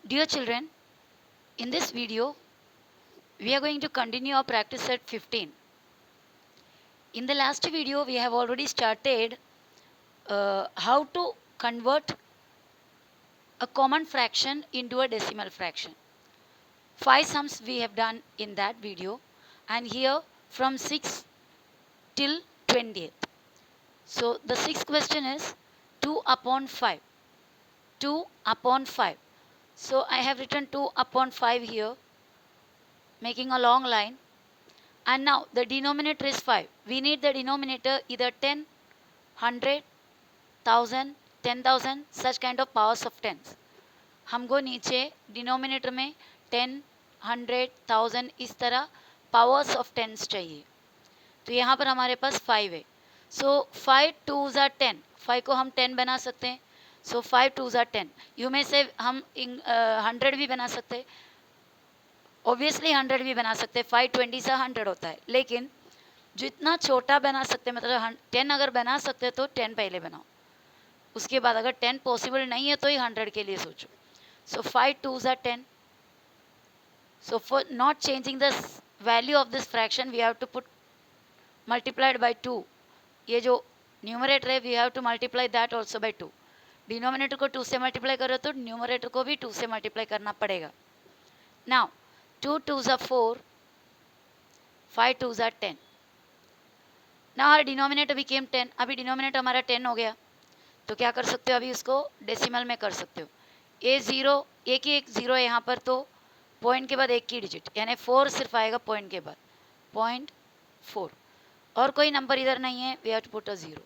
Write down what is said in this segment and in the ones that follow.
Dear children, in this video, we are going to continue our practice set 15. In the last video, we have already started how to convert a common fraction into a decimal fraction. 5 sums we have done in that video, and here from 6 till 20th. So the sixth question is 2 upon 5. 2 upon 5. So I have written 2 upon 5 here, making a long line. And now the denominator is 5. We need the denominator either 10, 100, 1000, 10,000, such kind of powers of tens. हमको नीचे denominator में 10, 100, 1000 इस तरह powers of tense चाहिए. तो यहाँ पर हमारे पास 5 है. सो 5 2s are 10. 5 को हम 10 बना सकते हैं. सो 5 2s are 10. यू में से हम 100 भी बना सकते हैं. ऑब्वियसली 100 भी बना सकते हैं. 5 20 से 100 होता है. लेकिन जितना छोटा बना सकते हैं, मतलब 10 अगर बना सकते हैं तो 10 पहले बनाओ. उसके बाद अगर 10 पॉसिबल नहीं है तो ही 100 के लिए सोचो. सो 5 2s are 10. So for not changing the value of this fraction, we have to put multiplied by 2. ये जो न्यूमरेटर है, we have to multiply that also by 2. Denominator को 2 से मल्टीप्लाई करो तो न्यूमरेटर को भी 2 से मल्टीप्लाई करना पड़ेगा. Now 2 2s are 4, 5 2s are 10. Now her denominator became 10. अभी डिनोमिनेटर हमारा 10 हो गया, तो क्या कर सकते हो, अभी उसको डेसिमल में कर सकते हो. ए ज़ीरो, एक ही एक ज़ीरो है यहाँ पर, तो पॉइंट के बाद एक की डिजिट, यानी 4 सिर्फ आएगा पॉइंट के बाद. 0.4 और कोई नंबर इधर नहीं है. We have to put a 0.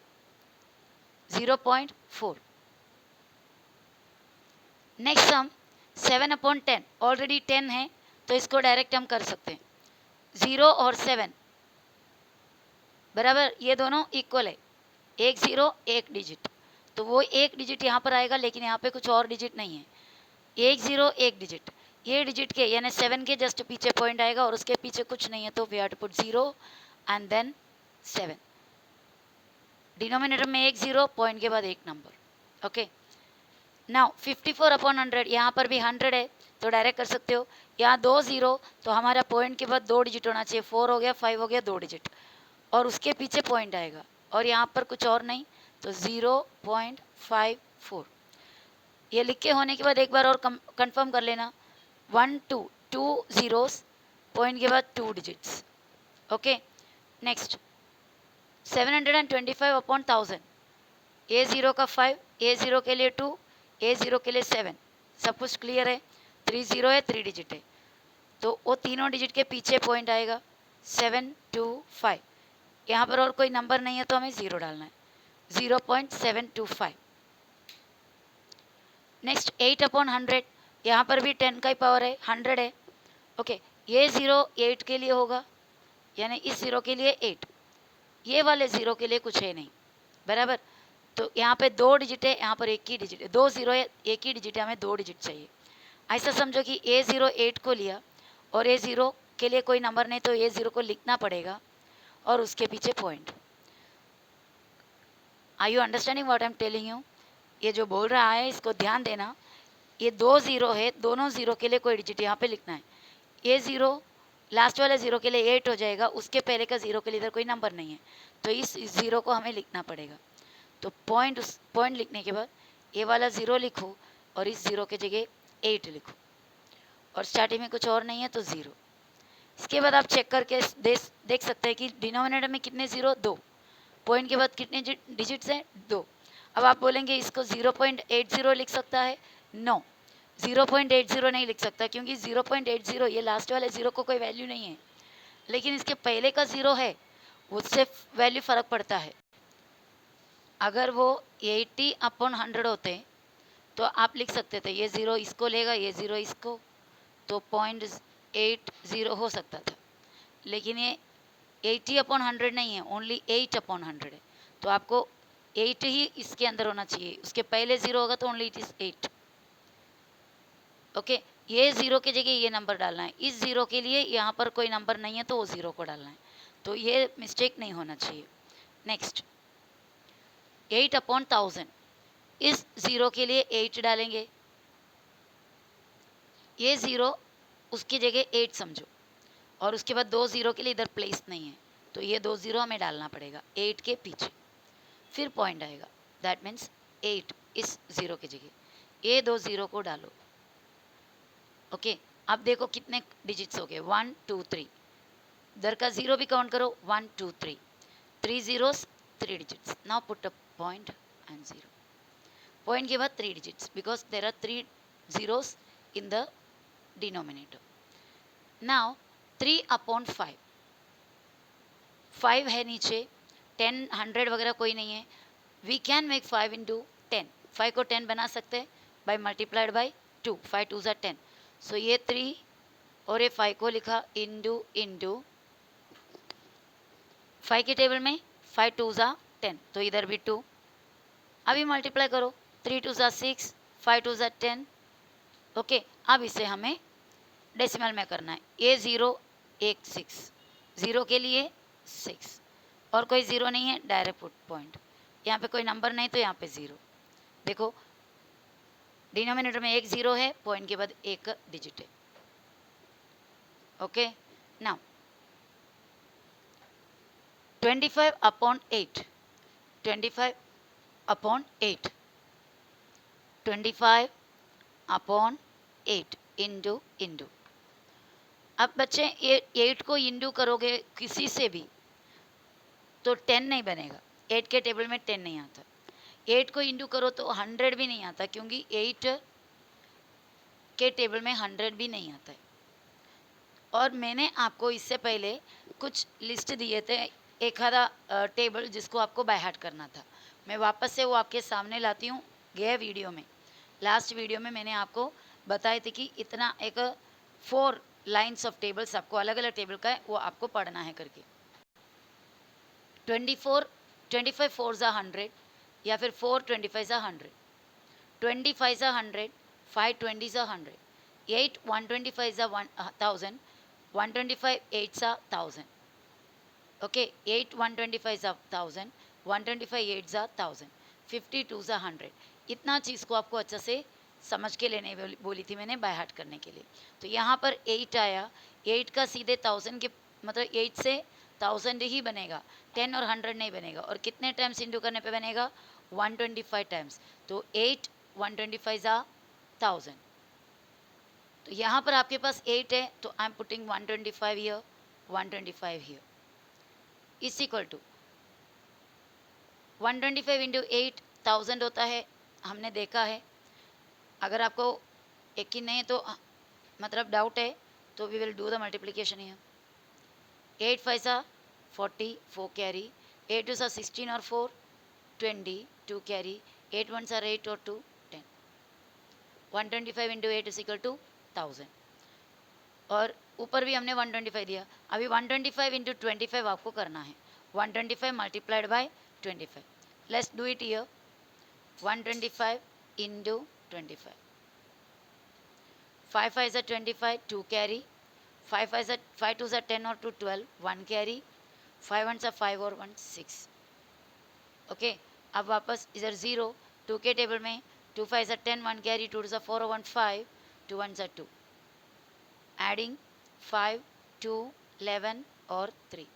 0.4. Next sum 7 upon 10. Already 10 है तो इसको डायरेक्ट हम कर सकते हैं. 0 और 7 बराबर, ये दोनों इक्वल है. एक 0 एक डिजिट, तो वो एक डिजिट यहाँ पर आएगा, लेकिन यहाँ पे कुछ और डिजिट नहीं है. एक 0 एक डिजिट, ये डिजिट के यानी 7 के जस्ट पीछे पॉइंट आएगा और उसके पीछे कुछ नहीं है, तो we have to put 0 and then 7. Denominator में एक 0, पॉइंट के बाद एक नंबर. ओके. नाउ 54 अपॉन 100, यहाँ पर भी 100 है तो डायरेक्ट कर सकते हो. यहाँ 2 0, तो हमारा पॉइंट के बाद 2 डिजिट होना चाहिए. 4 हो गया, 5 हो गया, 2 डिजिट, और उसके पीछे पॉइंट आएगा, और यहाँ पर कुछ और नहीं, तो 0.54. ये लिख के होने के बाद एक बार और कंफर्म कर लेना. 1 2 2 zeros, पॉइंट के बाद 2 डिजिट्स. ओके. Next 725 upon 1000. ए 0 का 5, ए 0 के लिए 2, ए 0 के लिए 7. सब कुछ क्लियर है. 3 0 है, 3 डिजिट है, तो वो तीनों डिजिट के पीछे पॉइंट आएगा. 725. यहाँ पर और कोई नंबर नहीं है तो हमें 0 डालना है. 0.725. Next 8 upon 100. यहाँ पर भी 10 का ही पावर है, 100 है. ओके. ये 0 8 के लिए होगा, यानी इस 0 के लिए 8. ये वाले 0 के लिए कुछ है नहीं, बराबर. तो यहाँ पे 2 डिजिट है, यहाँ पर एक ही डिजिट है. 2 0 है, एक ही डिजिट है, हमें 2 डिजिट चाहिए. ऐसा समझो कि ए 0 8 को लिया और ए 0 के लिए कोई नंबर नहीं, तो ए 0 को लिखना पड़ेगा और उसके पीछे point. Are you understanding what I am telling you? ये जो बोल रहा है इसको ध्यान देना. ये 2 0 है, दोनों 0 के लिए कोई डिजिट यहाँ पे लिखना है. ए 0 लास्ट वाले 0 के लिए 8 हो जाएगा, उसके पहले का 0 के लिए इधर कोई नंबर नहीं है, तो इस 0 को हमें लिखना पड़ेगा. तो पॉइंट लिखने के बाद ये वाला 0 लिखो और इस 0 के जगह 8 लिखो, और स्टार्टिंग में कुछ और नहीं है तो 0. इसके बाद आप चेक करके देख सकते हैं कि डिनोमिनेटर में कितने 0, 2. पॉइंट के बाद कितने डिजिट्स हैं, 2. अब आप बोलेंगे इसको 0.80 लिख सकता है. नो, 0.80 नहीं लिख सकता, क्योंकि 0.80 ये लास्ट वाले 0 को कोई वैल्यू नहीं है, लेकिन इसके पहले का 0 है, उससे वैल्यू फ़र्क पड़ता है. अगर वो 80 अपॉन 100 होते तो आप लिख सकते थे ये 0 इसको लेगा, ये 0 इसको, तो 0.80 हो सकता था. लेकिन ये 80 अपॉन 100 नहीं है, ओनली 8 अपॉन 100 है, तो आपको 8 ही इसके अंदर होना चाहिए. उसके पहले 0 होगा तो ओनली इट इज़ 8. ओके. ये 0 की जगह ये नंबर डालना है. इस 0 के लिए यहाँ पर कोई नंबर नहीं है तो वो 0 को डालना है, तो ये मिस्टेक नहीं होना चाहिए. Next 8 upon 1000. इस 0 के लिए 8 डालेंगे, ये 0 उसकी जगह 8 समझो, और उसके बाद 2 0 के लिए इधर प्लेस नहीं है, तो ये 2 0 हमें डालना पड़ेगा 8 के पीछे, फिर पॉइंट आएगा, दैट मीन्स 8 इस 0 की जगह ये 2 0 को डालो। ओके, अब देखो कितने डिजिट्स हो गए, 1 2 3, इधर का 0 भी काउंट करो, 1 2 3, 3 zeros 3 digits। Now put a point and 0, point के बाद 3 digits because there are 3 zeros in the denominator. Now 3 upon 5, 5 है नीचे, 10 100 वगैरह कोई नहीं है, वी कैन मेक 5 into 10, 5 को 10 बना सकते हैं बाई मल्टीप्लाइड बाई 2, 5 2 ज़ा 10, सो ये 3 और ये 5 को लिखा इंटू 5 के टेबल में 5 2 ज़ा 10, तो इधर भी 2, अभी मल्टीप्लाई करो, 3 2 ज़ा 6, 5 2 ज़ा 10। ओके, अब इसे हमें डेसिमल में करना है, ये 0 एक 6, 0 के लिए 6, और कोई 0 नहीं है, डायरेक्ट पुट पॉइंट, यहाँ पे कोई नंबर नहीं तो यहाँ पे 0, देखो डिनोमिनेटर में एक 0 है, पॉइंट के बाद एक डिजिट है। Okay, now 25 upon 8, 25 upon 8, 25 upon 8 into. अब बच्चे ये 8 को इंटू करोगे किसी से भी तो 10 नहीं बनेगा, 8 के टेबल में 10 नहीं आता, 8 को इंटू करो तो 100 भी नहीं आता, क्योंकि 8 के टेबल में 100 भी नहीं आता है। और मैंने आपको इससे पहले कुछ लिस्ट दिए थे, एक आधा टेबल जिसको आपको बाय हार्ट करना था, मैं वापस से वो आपके सामने लाती हूँ गए वीडियो में। लास्ट वीडियो में मैंने आपको बताए थे कि इतना एक 4 लाइन्स ऑफ टेबल्स आपको अलग अलग टेबल का है, वो आपको पढ़ना है करके। 25 4 ज़ा 100, या फिर 4 25 ज़ा 100, 25 ज़ा 100, 5 20 ज़ा 100, 8 125 ज़ा 1000, 125 8 ज़ा 1000। ओके, 8 125 ज़ा 1000, 125 8 ज़ा 1000, 52 ज़ा 100। इतना चीज़ को आपको अच्छा से समझ के लेने बोली थी मैंने बाय हार्ट करने के लिए। तो यहाँ पर 8 आया, 8 का सीधे 1000 के मतलब 8 से 1000 ही बनेगा, 10 और 100 नहीं बनेगा, और कितने टाइम्स इंटू करने पे बनेगा, 125 टाइम्स, तो 8 125 ज़ा 1000। तो यहाँ पर आपके पास 8 है, तो I am putting 125 here, 125 here is equal to 125 into 8 1000 होता है, हमने देखा है। अगर आपको यकीन नहीं है तो मतलब डाउट है, तो we will do the multiplication here. 8 5 सा 40, 4 कैरी, 8 2 सा 16 और 4 20, 2 कैरी, 8 1 सा 8 और 2 10, 125 इंटू 8 इज इक्वल टू 1000, और ऊपर भी हमने 125 दिया। अभी 125 इंटू 25 आपको करना है, 125 multiplied by 25, let's do it here. 125 into 25, 5 5 ज़ा 25, 2 कैरी, 5 2 ज़ा 10 और 2 12, 1 कैरी, 5 1 ज़ा 5 और 1 6। ओके, अब वापस इधर 0, 2 के टेबल में 2 5 ज़ा 10, 1 कैरी, 2 2 ज़ा 4 और 1 5, 2 1 ज़ा 2, एडिंग 5 2 11 और 3,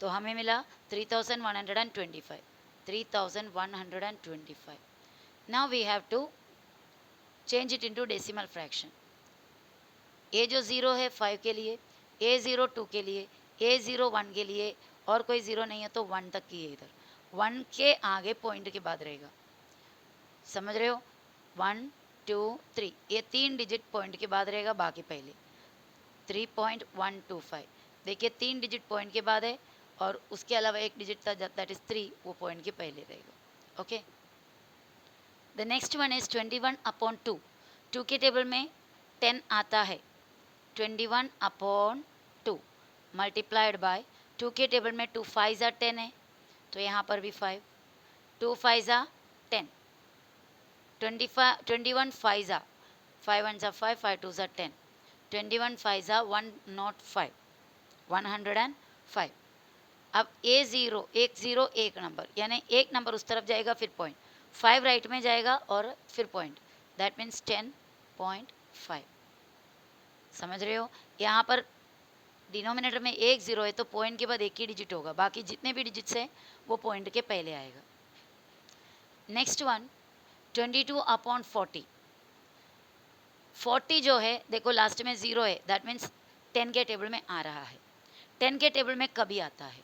तो हमें मिला 3125, 3125। Now we have to change it into decimal fraction. ए जो 0 है 5 के लिए, ए 0 2 के लिए, ए 0 1 के लिए, और कोई 0 नहीं है तो 1 तक की है, इधर 1 के आगे पॉइंट के बाद रहेगा, समझ रहे हो, 1 2 3, ये 3 डिजिट पॉइंट के बाद रहेगा, बाकी पहले 3.125, देखिए 3 डिजिट पॉइंट के बाद है, और उसके अलावा एक डिजिट था दैट इज 3, वो पॉइंट के पहले रहेगा। Okay, the next one is 21 upon 2, 2 के टेबल में 10 आता है, 21 अपॉन 2 मल्टीप्लाइड बाय 2 के टेबल में 2 5 ज़ा 10 है, तो यहाँ पर भी 5, 2 5 ज़ा 10, 21 5 ज़ा 5 1 ज़ा 5, 5 2 ज़ा 10, 21 5 ज़ा 105, 105। अब ए 0 एक 0 एक नंबर, यानी एक नंबर उस तरफ जाएगा फिर पॉइंट, 5 राइट में जाएगा और फिर पॉइंट, दैट मीन्स 10.5, 5। समझ रहे हो? यहाँ पर डिनोमिनेटर में एक ज़ीरो है तो पॉइंट के बाद एक ही डिजिट होगा, बाकी जितने भी डिजिट्स हैं वो पॉइंट के पहले आएगा। Next one 22/40। 40 जो है देखो लास्ट में ज़ीरो है, दैट मीन्स 10 के टेबल में आ रहा है। 10 के टेबल में कभी आता है?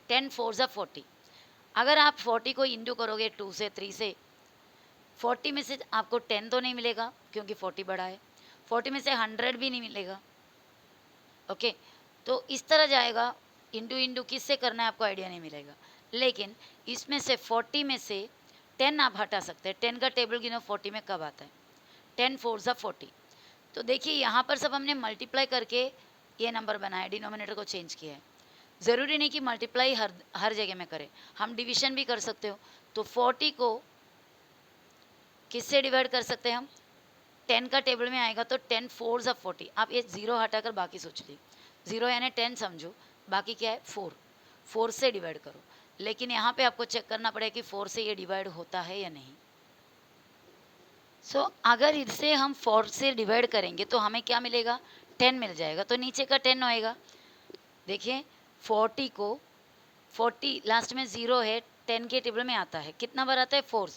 10 4 ज़ा 40। अगर आप 40 को इंटू करोगे 2 से 3 से, 40 में से आपको 10 तो नहीं मिलेगा क्योंकि 40 बड़ा है, 40 में से 100 भी नहीं मिलेगा। ओके, तो इस तरह जाएगा, इंटू इंटू किससे करना है आपको आइडिया नहीं मिलेगा। लेकिन इसमें से 40 में से 10 आप हटा सकते हैं। 10 का टेबल गिनो 40 में कब आता है? 10 4 ज़ा 40। तो देखिए यहाँ पर सब हमने मल्टीप्लाई करके ये नंबर बनाया, डिनोमिनेटर को चेंज किया है। ज़रूरी नहीं कि मल्टीप्लाई हर जगह में करें, हम डिवीजन भी कर सकते हो। तो 40 को किससे डिवाइड कर सकते हैं हम? 10 का टेबल में आएगा तो 10 4 ज़ा 40। आप ये ज़ीरो हटाकर बाकी सोच ली, ज़ीरो यानी 10 समझो, बाकी क्या है 4, 4 से डिवाइड करो। लेकिन यहाँ पे आपको चेक करना पड़ेगा कि 4 से ये डिवाइड होता है या नहीं। अगर इसे हम 4 से डिवाइड करेंगे तो हमें क्या मिलेगा? 10 मिल जाएगा, तो नीचे का 10 होएगा। देखिए 40 को 40 लास्ट में ज़ीरो है, 10 के टेबल में आता है, कितना बार आता है? 4,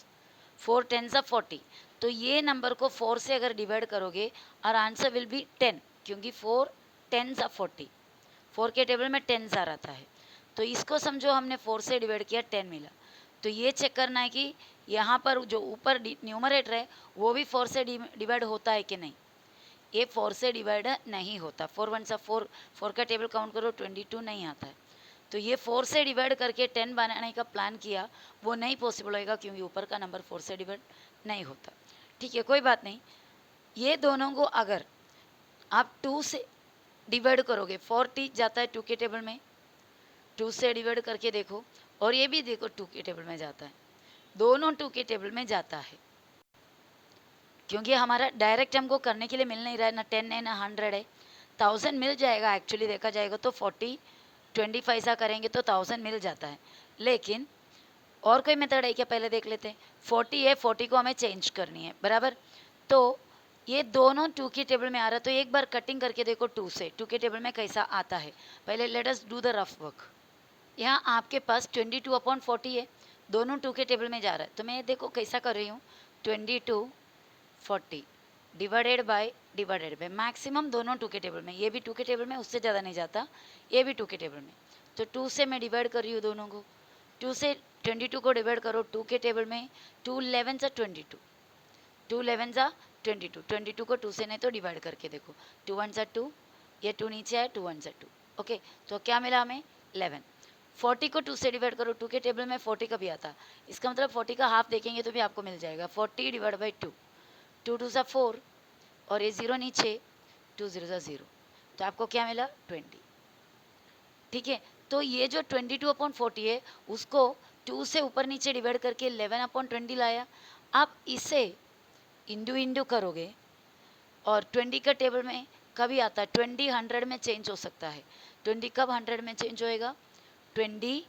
4 10 ज़ा 40। तो ये नंबर को 4 से अगर डिवाइड करोगे और आंसर विल बी 10, क्योंकि 4 10 ज़ा 40, 4 के टेबल में 10 ज़ा आता है। तो इसको समझो हमने 4 से डिवाइड किया, 10 मिला। तो ये चेक करना है कि यहाँ पर जो ऊपर न्यूमरेटर है वो भी 4 से डिवाइड होता है कि नहीं। ये 4 से डिवाइड नहीं होता। 4 1 ज़ा 4, 4 का टेबल काउंट करो 22 नहीं आता है। तो ये 4 से डिवाइड करके 10 बनाने का प्लान किया, वो नहीं पॉसिबल होएगा क्योंकि ऊपर का नंबर 4 से डिवाइड नहीं होता। ठीक है, कोई बात नहीं। ये दोनों को अगर आप 2 से डिवाइड करोगे, 40 जाता है 2 के टेबल में, 2 से डिवाइड करके देखो, और ये भी देखो 2 के टेबल में जाता है, दोनों 2 के टेबल में जाता है। क्योंकि हमारा डायरेक्ट हमको करने के लिए मिल नहीं रहा है, ना 10 है ना 100 है। 1000 मिल जाएगा, एक्चुअली देखा जाएगा तो 40 25 सा करेंगे तो 1000 मिल जाता है। लेकिन और कोई मेथड है क्या, पहले देख लेते हैं। 40 है, 40 को हमें चेंज करनी है, बराबर। तो ये दोनों 2 के टेबल में आ रहा है, तो एक बार कटिंग करके देखो 2 से, 2 के टेबल में कैसा आता है। पहले let us do the rough work. यहाँ आपके पास 22/40 है, दोनों 2 के टेबल में जा रहा है। तो मैं देखो कैसा कर रही हूँ, 22/40 डिवाइडेड बाय मैक्सिमम दोनों 2 के टेबल में, ये भी 2 के टेबल में, उससे ज़्यादा नहीं जाता, ये भी 2 के टेबल में। तो 2 से मैं डिवाइड कर रही हूँ दोनों को, 2 से 22 को डिवाइड करो 2 के टेबल में, 2 11 सा 22, 2 11 सा 22, 22 को 2 से नहीं तो डिवाइड करके देखो, 2 1 सा 2, ये 2 नीचे है, 2 1 सा 2। ओके, तो क्या मिला हमें? 11। 40 को 2 से डिवाइड करो, 2 के टेबल में 40 का भी आता, इसका मतलब 40 का हाफ देखेंगे तो भी आपको मिल जाएगा, 40 डिवाइड बाई 2, 2 2 सा 4, और ये 0 नीचे, 2 0 सा 0, तो आपको क्या मिला? 20। ठीक है, तो ये जो 22/40 है उसको 2 से ऊपर नीचे डिवाइड करके 11/20 लाया। आप इसे इंडू इंडू करोगे और 20 का टेबल में कभी आता है, 20 100 में चेंज हो सकता है। 20 कब 100 में चेंज होएगा? 20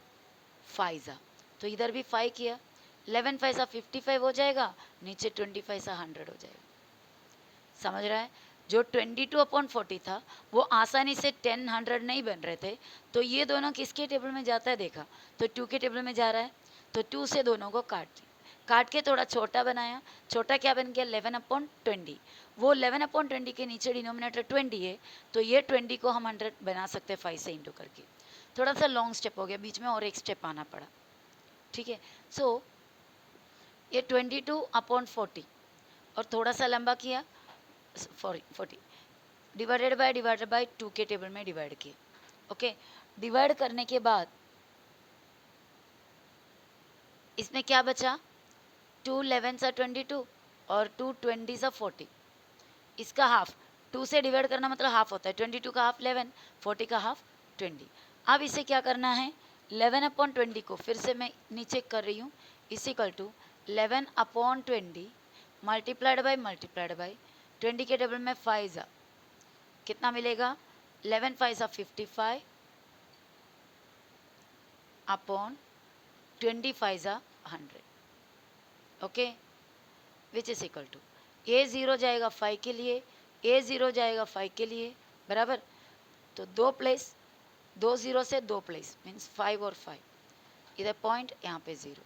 5 सा, तो इधर भी 5 किया, 11 5 सा 55 हो जाएगा, नीचे 25 सा 100 हो जाएगा। समझ रहा है? जो 22/40 था वो आसानी से 10 100 नहीं बन रहे थे, तो ये दोनों किसके टेबल में जाता है देखा, तो 2 के टेबल में जा रहा है। तो 2 से दोनों को काट के थोड़ा छोटा बनाया, छोटा क्या बन गया? 11/20। वो 11/20 के नीचे डिनोमिनेटर 20 है, तो ये 20 को हम 100 बना सकते हैं 5 से इंटू करके। थोड़ा सा लॉन्ग स्टेप हो गया, बीच में और एक स्टेप आना पड़ा। ठीक है, सो ये 22/40 और थोड़ा सा लंबा किया, 40 डिवाइडेड बाय 2 के टेबल में डिवाइड किए। ओके, डिवाइड करने के बाद इसमें क्या बचा? 2 11 सा 22 और 2 20 सा 40, इसका हाफ 2 से डिवाइड करना मतलब हाफ होता है, 22 का हाफ 11, 40 का हाफ 20। अब इसे क्या करना है? 11/20 को फिर से मैं नीचे कर रही हूँ, is equal to 11/20 multiplied by 20 के टेबल में 5 ज़ा, कितना मिलेगा? 11 5 सा 55 अपॉन 25 ज़ा 100। Okay, which is equal to, ए ज़ीरो जाएगा 5 के लिए, ए ज़ीरो जाएगा 5 के लिए, बराबर। तो दो प्लेस, दो ज़ीरो से दो प्लेस मीन्स 5 और 5, इधर पॉइंट, यहाँ पे ज़ीरो,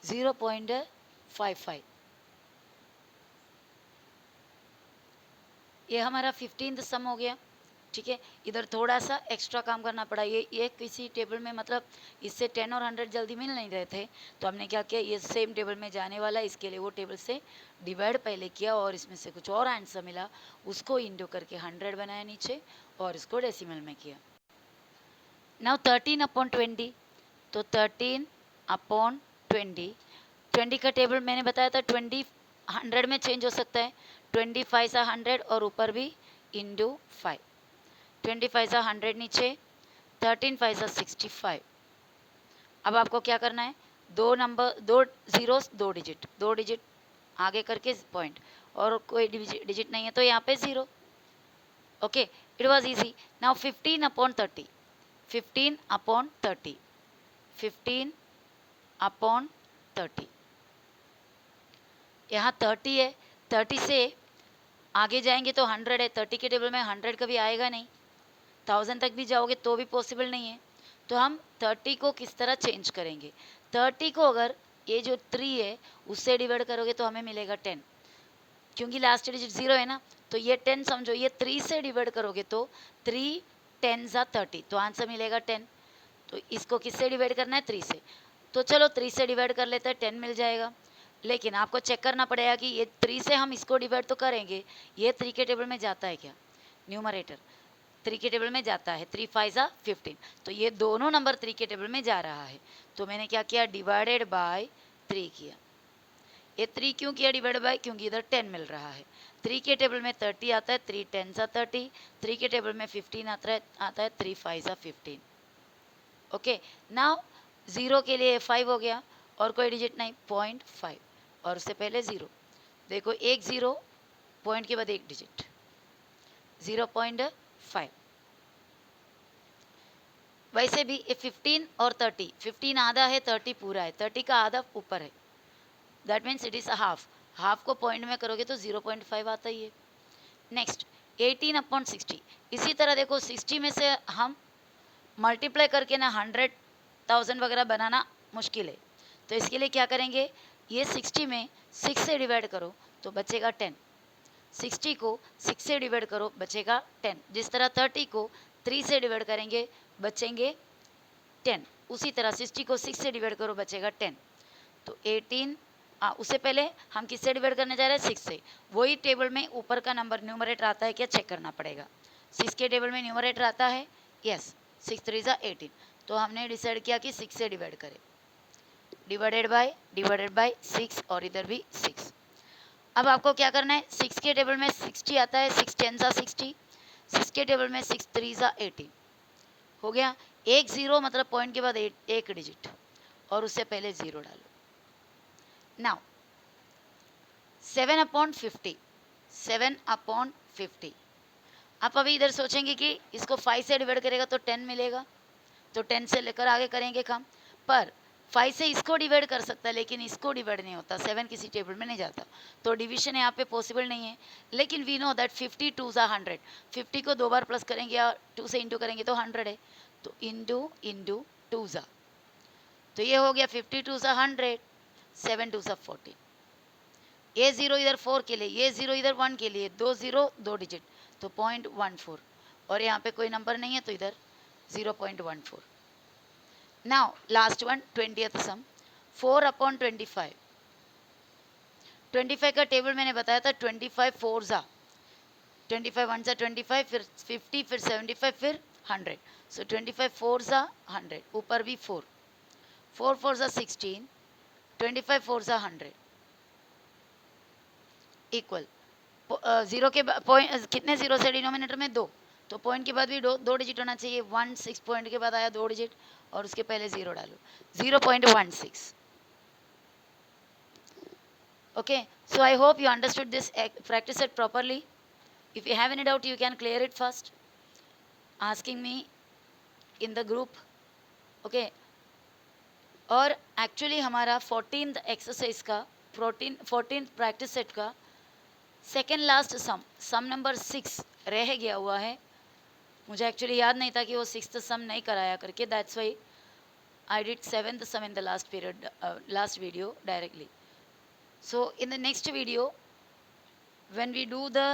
0.55। ये हमारा 15th सम हो गया, ठीक है। इधर थोड़ा सा एक्स्ट्रा काम करना पड़ा, ये किसी टेबल में मतलब इससे 10 और 100 जल्दी मिल नहीं रहे थे, तो हमने क्या किया, ये सेम टेबल में जाने वाला, इसके लिए वो टेबल से डिवाइड पहले किया और इसमें से कुछ और आंसर मिला, उसको इंटू करके 100 बनाया नीचे और इसको डेसिमल में किया। नाउ 13/20, तो 13/20, 20 का टेबल मैंने बताया था 20 100 में चेंज हो सकता है, 25 सा 100 और ऊपर भी इंटू 5, 25 सा 100 नीचे, 13 5 सा 65। अब आपको क्या करना है, दो नंबर, दो जीरोस, दो डिजिट आगे करके पॉइंट, और कोई डिजिट नहीं है तो यहाँ पे zero. Okay, it was easy. Now 15/30, 15/30, 15/30, यहाँ 30 है, 30 से आगे जाएंगे तो 100 है, 30 के टेबल में 100 कभी आएगा नहीं, 1000 तक भी जाओगे तो भी पॉसिबल नहीं है। तो हम 30 को किस तरह चेंज करेंगे, 30 को अगर ये जो 3 है उससे डिवाइड करोगे तो हमें मिलेगा 10, क्योंकि लास्ट डिजिट 0 है ना, तो ये 10 समझो, ये 3 से डिवाइड करोगे तो 3 10 सा 30, तो आंसर मिलेगा 10। तो इसको किससे डिवाइड करना है, 3 से, तो चलो 3 से डिवाइड कर लेते हैं, 10 मिल जाएगा। लेकिन आपको चेक करना पड़ेगा कि ये 3 से हम इसको डिवाइड तो करेंगे, ये 3 के टेबल में जाता है क्या, न्यूमरेटर 3 के टेबल में जाता है, 3 5 सा 15, तो ये दोनों नंबर 3 के टेबल में जा रहा है, तो मैंने क्या किया, डिवाइडेड बाय 3 किया। ये 3 क्यों किया डिवाइड बाय, क्योंकि इधर 10 मिल रहा है, 3 के टेबल में 30 आता है, 3 10 सा 30, 3 के टेबल में 15 आता है 3 5 सा 15। ओके, नाउ 0 के लिए 5 हो गया और कोई डिजिट नहीं, 0.5 और उससे पहले 0, देखो एक 0, पॉइंट के बाद एक डिजिट, 0.5। वैसे भी ये 15 और 30, 15 आधा है, 30 पूरा है, 30 का आधा ऊपर है, that means it is a half, half को पॉइंट में करोगे तो 0.5 आता ही है। नेक्स्ट 18/60, इसी तरह देखो 60 में से हम मल्टीप्लाई करके ना 100,000 वगैरह बनाना मुश्किल है, तो इसके लिए क्या करेंगे, ये 60 में 6 से डिवाइड करो तो बचेगा 10, 60 को 6 से डिवाइड करो बचेगा 10, जिस तरह 30 को 3 से डिवाइड करेंगे बचेंगे 10, उसी तरह 60 को 6 से डिवाइड करो बचेगा 10। तो 18, उससे पहले हम किससे डिवाइड करने जा रहे हैं, 6 से, वही टेबल में ऊपर का नंबर न्यूमरेटर आता है क्या, चेक करना पड़ेगा। 6 के टेबल में न्यूमरेटर आता है, यस, 6 3 ज़ा 18, तो हमने डिसाइड किया कि 6 से डिवाइड करें, डिवाइडेड बाय 6, और इधर भी 6। अब आपको क्या करना है, 6 के टेबल में 60 आता है, 6 10 ज़ा 60, 6 के टेबल में 6 3 ज़ा 18 हो गया, एक 0 मतलब पॉइंट के बाद एक डिजिट और उससे पहले 0 डालो। नाउ 7/50, 7/50, आप अभी इधर सोचेंगे कि इसको 5 से डिवाइड करेगा तो 10 मिलेगा, तो 10 से लेकर आगे करेंगे काम, पर 5 से इसको डिवाइड कर सकता है लेकिन इसको डिवाइड नहीं होता, 7 किसी टेबल में नहीं जाता, तो डिवीजन यहाँ पे पॉसिबल नहीं है। लेकिन वी नो दैट 50 2 ज़ा 100, 50 को 2 बार प्लस करेंगे या 2 से इंटू करेंगे तो 100 है, तो इंटू 2 ज़ा, तो ये हो गया 50 2 ज़ा 100, 7 2 ज़ा 14, ये 0 इधर 4 के लिए, ये 0 इधर 1 के लिए, 2 0 2 डिजिट, तो 0.14, और यहाँ पे कोई नंबर नहीं है तो इधर 0.14। नाउ लास्ट वन 20th सम, 4/25, 25 का टेबल मैंने बताया था, 25 4 ज़ा, 25 1 ज़ा 25, फिर 50, फिर 75, फिर 100, सो 25 4 ज़ा 100, ऊपर भी 4, 4 4 ज़ा 16, 25 4 ज़ा 100 इक्वल, जीरो के पॉइंट कितने जीरो से डिनोमिनेटर में 2, तो पॉइंट के बाद भी दो डिजिट होना चाहिए, 16 पॉइंट के बाद आया 2 डिजिट और उसके पहले 0 डालो, 0.16। Okay, so I hope you understood this practice set properly. If you have any doubt, you can clear it first, asking me in the group. Okay, और एक्चुअली हमारा 14th एक्सरसाइज का 14th प्रैक्टिस सेट का second last सम number 6 रह गया हुआ है. मुझे actually याद नहीं था कि वो 6th सम नहीं कराया करके. That's why I did 7th sum in the last period, last video directly. So in the next video, when we do the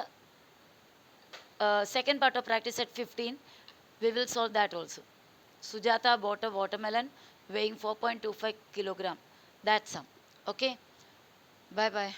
second part of practice at 15, we will solve that also. Sujata bought a watermelon weighing 4.25 kilogram. That sum. Okay. Bye bye.